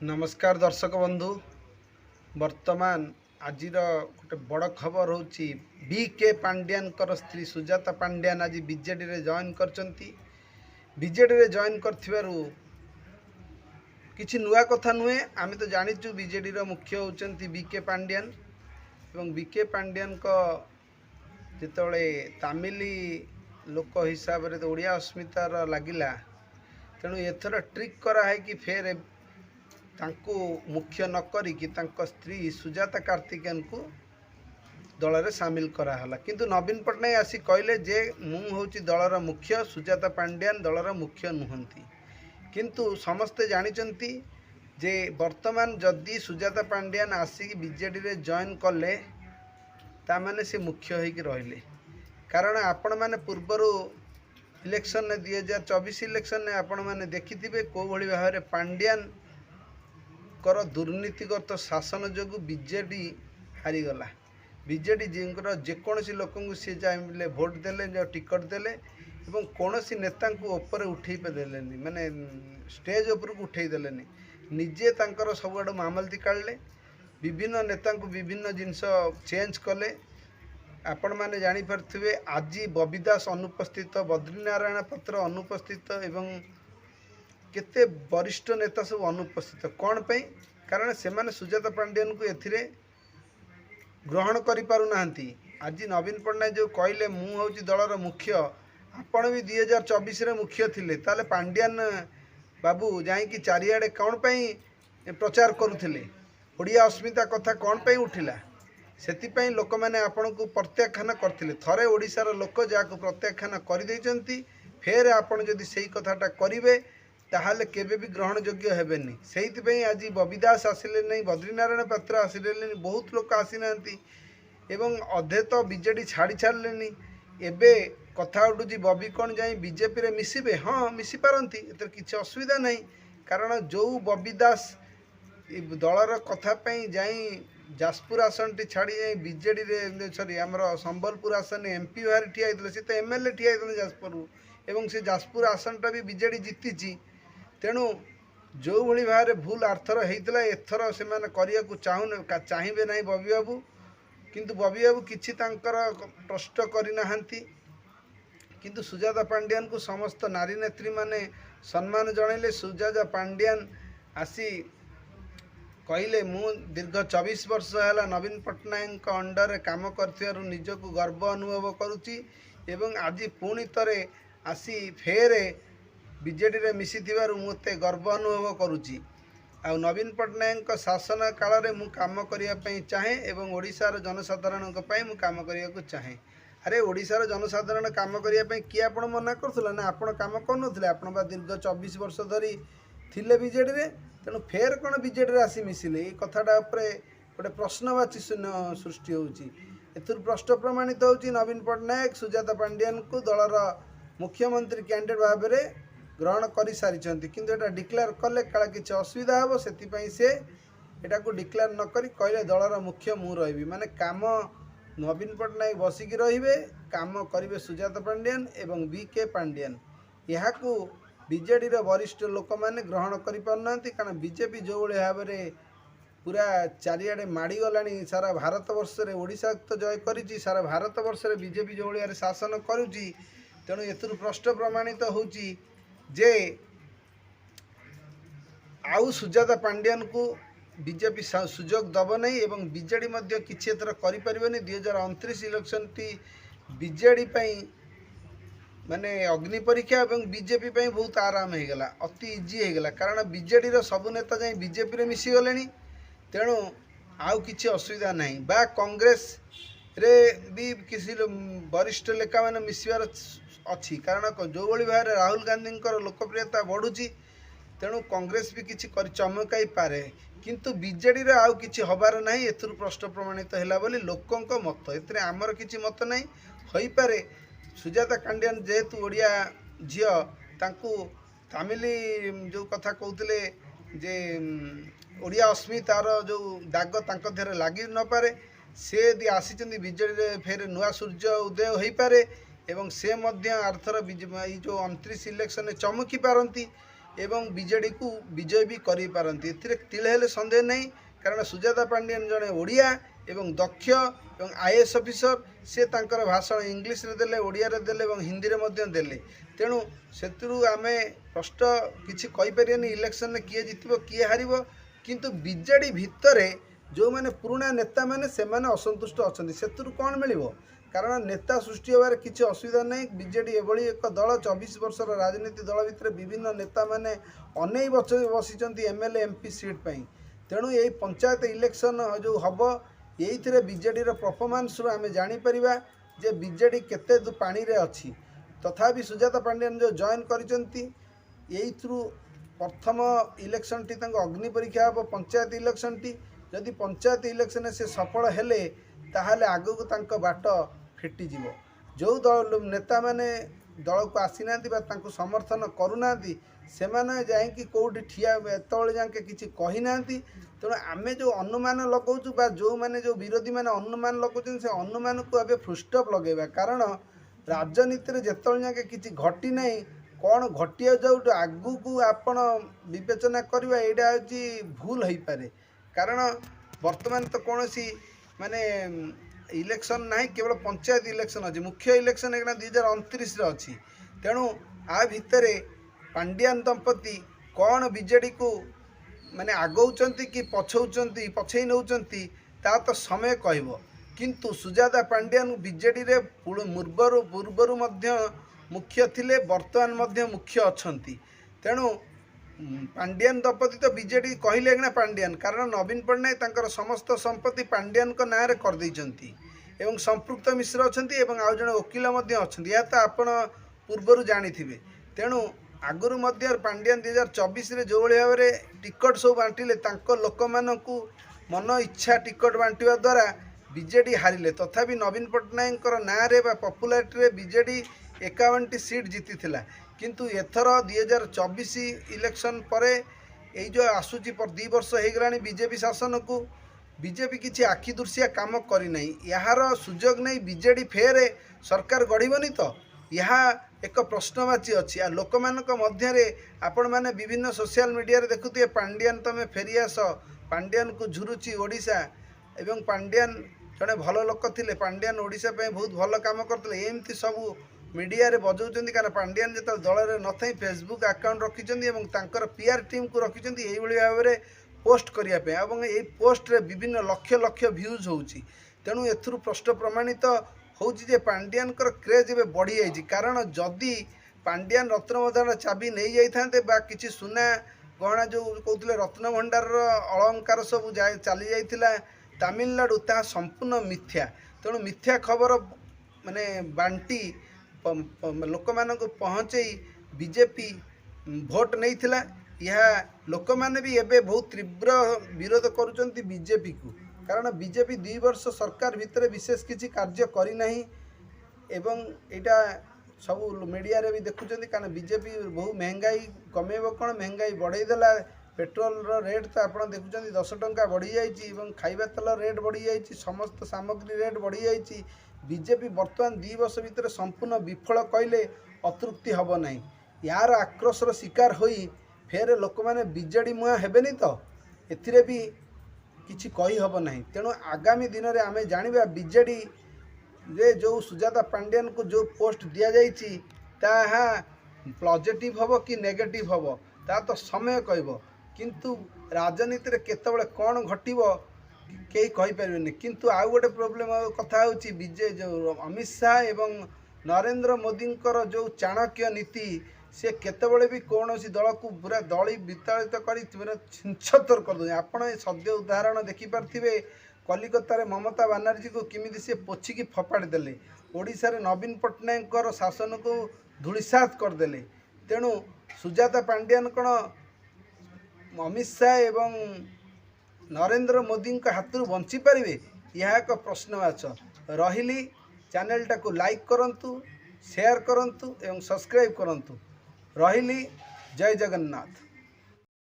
नमस्कार दर्शक बंधु। वर्तमान आज गोटे बड़ खबर हूँ बी के पांड्यान स्त्री सुजाता पांड्यान आज बीजेडी रे जॉइन करचंती। बीजेडी रे जॉइन करथिबारु किछि नुआ कथा नुहे। आम तो जानिचु बीजेडी रो मुख्य होचंती बी के पांड्यान एवं बी के पांड्यान को जितेबाला तामिली लोक हिसाब से ओडिया अस्मितार लगिला तेणु एथर ट्रिक कराए कि फेर तांको मुख्य न करिकी तांको स्त्री सुजाता कार्तिकेयन को दल में सामिल कराला। किंतु नवीन पट्टनायक आसी कहले जे मु होची दलर मुख्य, सुजाता पांड्यान दलर मुख्य नुहंती। किंतु समस्ते जानिचंती जे वर्तमान जदि सुजाता पांड्यान आसिक बीजेडी रे जॉइन कले तामाने से मुख्य होइकी रहिले। कारण आपण माने पूर्वरु इलेक्शन ने 2024 इलेक्शन ने आपण माने देखिथिबे को भली भाबरे पांड्यान कर दुर्नीतिगत शासन जो बीजेडी हारीगला। बीजेडी जेकोसी लोक सी चाहिए भोट देले जो टिकट देले एवं कौन नेता ऊपर उठे देले माने स्टेज उपर को उठे देले निजे तांकर सबुआड़ मामलती काढ़ले। विभिन्न नेता विभिन्न जिनस चेंज कले। आपण मैंने जापारे आज बबी दास अनुपस्थित, बद्रीनारायण पात्र अनुपस्थित एवं केते वरिष्ठ नेता सब अनुपस्थित। कौन पे? कारण से माने सुजाता पांड्यान को एथिरे ग्रहण करि पारु नाहंती। आज नवीन पट्टनायक जो कहले मु होची दलर मुख्य, आपण भी 2024 रे मुख्य थिले, ताले पांड्यान बाबू जाई कि चारियाडे कौन पे प्रचार करुथिले? ओडिया अस्मिता कथा कौन पे उठिला? सेतिपई लोक माने आपण को प्रत्याख्यान करथिले। थरे ओडिशार लोक जाको प्रत्याख्यान करि दैचंती, फेर आपण जदि सेही कथाटा करिवे ताहले केबे भी ग्रहण योग्य हेबेनी। सेहितपई आज बबी दास आसिले नहीं, बद्रीनारायण पात्र आसिले नहीं, बहुत लोक आसी नांती एवं अधे तो बीजेडी छाड़ी छाड़लेनी। एबे कथा उठुची बबी कौन जाई बीजेपी रे मिसिबे? हाँ मिसी पारंती, एतर किछि असुविधा नहीं। कारण जो बबी दास दलर कथा पई जाई जाजपुर आसन टी छाड़ी जाई बीजेडी रे सॉरी हमर संबलपुर आसन एमपी बाहर ठिया होइतले, से तो एमएलए ठिया होइतले जाजपुर एवं से जाजपुर आसनटा भी बीजेडी जीतीची। तेणु जो भली भाव भूल आरथर होता एथर से चाहिए ना बबी बाबू। किंतु बबी बाबू किसी प्रश्न करना। किंतु सुजाता पांड्यान को समस्त नारी नेत्री माने सम्मान जनइले। सुजाता पांड्यान आसी कहले मु दीर्घ 24 वर्ष है नवीन पट्टनायक अंडर काम कर निजक गर्व अनुभव करुच्ची एवं आज पुणी थे आसी फेरे बीजेडी रे मिसी मते गर्व अनुभव करुच्ची। आ नवीन पट्टनायक शासन काल रे मु काम करने चाहे एवं ओडिशार जनसाधारण मु काम करने को चाहे। अरे ओडिशार जनसाधारण काम करने किए आप मना करुला ना? आप काम कर आपण दीर्घ 24 वर्ष धरी थिले बीजेडी रे, तेणु फेर कौन बीजेडी रे आसी मिसिले? ये कथाटा गोटे प्रश्नवाची सृष्टि होउची। एथुर प्रश्न प्रमाणित होउची नवीन पट्टनायक सुजाता पांड्यान को दलर मुख्यमंत्री कैंडिडेट भाव में ग्रहण कर सारी। किंतु एटा डिक्लेयर कले काला किसी असुविधा हे से से एटा को डिक्लेयर न करी कहले दलर मुख्य मु रही। माने काम नवीन पट्टनायक बसिकी रहिबे, काम करिवे सुजाता पांड्यान एवं बी के पांड्यान। यह बीजेडी रो वरिष्ठ लोक माने ग्रहण करि पारनांती। कारण बीजेपी जो भाव में पूरा चारियाडे माड़ी गलानी। सारा भारत वर्ष रे ओडिशा तो जय करिछि, सारा भारत वर्ष रे बीजेपी जो भाव शासन करुछि। तेणु एथुर प्रश्न प्रमाणित होउछि जे आउ सुजाता पांड्यान को बीजेपी सुजोग दब नहीं एवं बीजेडी मध्य किछि एथर करि परिबनी। 2029 इलेक्शन टी बीजेडी पई माने अग्नि परीक्षा एवं बीजेपी पई बहुत आराम हो गला, अति इजी हो गला। कारण बीजेडी रो सब नेता जाई बीजेपी रे मिसी गलेनी। तेणु आउ किछि असुविधा नहीं। बा कांग्रेस रे भी किसी वरिष्ठ लेखा माने मिसिबार अच्छी। कारण जो भली भाव राहुल गांधी लोकप्रियता बढ़ुची, तेणु कांग्रेस भी किसी चमकाई पारे। किंतु बीजेडी रे आउ किछि हबार नहीं। एथुर प्रश्न प्रमाणित हैला बोली लोकंक मत। एतरे आमर किछि मत नहीं होई पारे। सुजाता पांड्यान जेहेतु ओडिया झियो तांकु तामिली जो कथा कहते जे ओडिया अस्मितार जो दाग तांको देहरे लागी न पारे, से यदि आसीचंदी बीजेडी रे फेर नुआ सूर्य उदय होई पारे एवं से मध्य आर्थर जो 29 इलेक्शन चमकी पारती। एवं बीजेडी को विजय भी करि पारंती। एथिरे तिले हेले संदेह नहीं, कारण सुजाता पांडियन जड़े ओडिया एवं दक्ष एवं आईएएस ऑफिसर। से तांकर भाषण इंग्लिश रे देले, ओडिया रे देले एवं हिंदी रे मध्य देले। तेणु सेतुरु आमे स्पष्ट किछि कहि परियनि इलेक्शन में किए जितबो किए हारिबो, किंतु बीजेडी भितरे जो माने पुराना नेता माने से माने असंतुष्ट अछंती। सेतुरु कोन मिलिबो? कारण नेता सृष्टि होबार किसी असुविधा नहीं। बीजेडी एभली एक दल 24 वर्षर राजनीति दल भितर विभिन्न नेता माने अनै बसी एमएलए एमपी सीट पाई। तेणु यही पंचायत इलेक्शन जो हम ये बीजेडी परफॉर्मेंस आम जापर जे बीजेडी केते पानी रे अच्छी। तथापि सुजाता पांडियन जो जॉइन करिसेंती प्रथम इलेक्शन टी अग्नि परीक्षा हम पंचायत इलेक्शन टी। जदि पंचायत इलेक्शन से सफल हेले ताहले आगु को बाट फिटिजिव। जो दल नेता माने दल को आसी ना समर्थन करूना से जाकि कौटी ठिया एतले जाके किसी कही ना। तेणु आम जो अनुमान लगाऊँ बा जो माने जो विरोधी माने अनुमान लगाऊँ से अनुमान को आगे फुलस्टॉप लगेगा। कारण राजनीति जिते जाके किसी घटी ना कौन घटी जाऊ आगू को आपण विवेचना करवा यहाँ हूँ भूल हो पारे। कारण वर्तमान तो कौन सी माने इलेक्शन ना केवल पंचायत इलेक्शन अच्छी, मुख्य इलेक्शन एक 2029 अच्छी। तेणु आ भितर पांडियान दंपति कौन बीजेडी को माने आगौचंती कि पछौचंती पछई नौचंती ता तो समय कहब। किंतु सुजाता पांडियान बीजेडी रे पूर्वर मध्य मुख्य थिले, वर्तमान मध्य मुख्य अछंती। तेणु पांडियान दंपति तो बीजेडी कहले ना पांडियान, कारण नवीन पट्टनायक तांकर समस्त संपत्ति पांडियान को नाँ रे कर देइचंती एवं संपृक्त मिश्र अछंती एवं आउ जने वकील मध्य अछंती। या तो आपण पूर्वरु जानिथिबे। तेणु आगुरु मध्य पांडियान 2024 रे जो भाव में टिकट सब बांटिले तांको लोक मानकु मन इच्छा टिकट बांटिवा द्वारा बीजेडी हारिले। तथापि नवीन पट्टनायक नाँ रे बा पॉपुलारिटी रे बीजेडी 51टी सीट जीति थिला। किंतु एथर 2024 इलेक्शन पर यही जो आसूची पर 2 वर्ष हो गलानी बीजेपी शासन को बीजेपी किसी आखि दुर्शिया काम करना। यार सुजोग नहीं बीजेडी फेर सरकार गढ़नी तो यह एक प्रश्नवाची अच्छी। आ लोक मानक मध्य आपण मैंने विभिन्न सोशल मीडिया रे देखुए पांडियान तमें फेरी आस, पांडियान को झुरुची ओडिशा एवं पांडियान जड़े भल लोक थे, पांडियान ओडिशा पे बहुत भल काम करते एमती सब मीडिया रे बजाउछन। कारण पांडियान जो दल में नथाई फेसबुक अकाउंट रखिंट पीआर टीम को रखिंट यही भाव में पोस्ट करने और यही पोस्ट रे विभिन्न लक्ष लक्ष व्यूज होची। तेणु एथुरु प्रश्न प्रमाणित होची जे पांडियान क्रेज ए बढ़ी जाइए। कारण जदि पांडियान रत्नभंडार चाबी नहीं जाइथांते बा किछि सुना गहना जो कहते रत्न भंडार अलंकार सब चली जाइथिला तमिलनाडु, ता संपूर्ण मिथ्या। तेणु मिथ्या खबर माने बांटी लोक मानक पहुँचे बीजेपी भोट नहीं थिला। यह लोक माने भी एबे बहुत तीव्र विरोध करुचंती बीजेपी को। कारण बीजेपी 2 वर्ष सरकार भितर विशेष किसी कार्य करी नहीं एवं एटा सब मीडिया रे भी देखुचंती। कारण बीजेपी बहु महंगाई कमेब कौन, महंगाई बढ़ई देला। पेट्रोल रेट तो आप देखुं 10 टंका बढ़ी जाइए, खाइबा तेल रेट बढ़ी जाइए, समस्त सामग्री रेट बढ़ी जाइए। बीजेपी वर्तमान 2 वर्ष भितर संपूर्ण विफल कहले अतृप्ति हम ना। यार आक्रोशर शिकार होई फेर लोक मैंने बीजेडी मुआ हेबेनी तो एथिरे भी किछि कही हब ना। तेणु आगामी दिन में आम जाना बीजेडी रे जो सुजाता पांडियान को जो पोस्ट दि जाइए ताहा पॉजिटिव हम कि नेगेटिव हम ता तो समय कहब। किंतु राजनीति रे केतबेले कौन घटिबो कई कहि परिबेनी। किंतु आउ गोटे प्रोब्लेम कथा होची बीजे जो अमित शाह एवं नरेंद्र मोदी जो चाणक्य नीति से केतबेले भी कौन सी दल को पूरा दली विताड़ित करी छिंछतर कर दे। आपण सद्य उदाहरण देखि पार्थिबे कलिकता रे ममता बनर्जी को किमिति से पोछिकी फपाड़ी देले, ओडिशा रे नवीन पट्टनायक शासन को धूलिसात करदेले। तेणु सुजाता पांडियान कौन अमित शाह एवं नरेंद्र मोदी हाथ बंची पारे यह एक प्रश्नवाचक रही। चैनलटा को लाइक करंतु, शेयर करंतु एवं सब्सक्राइब करंतु। रही। जय जगन्नाथ।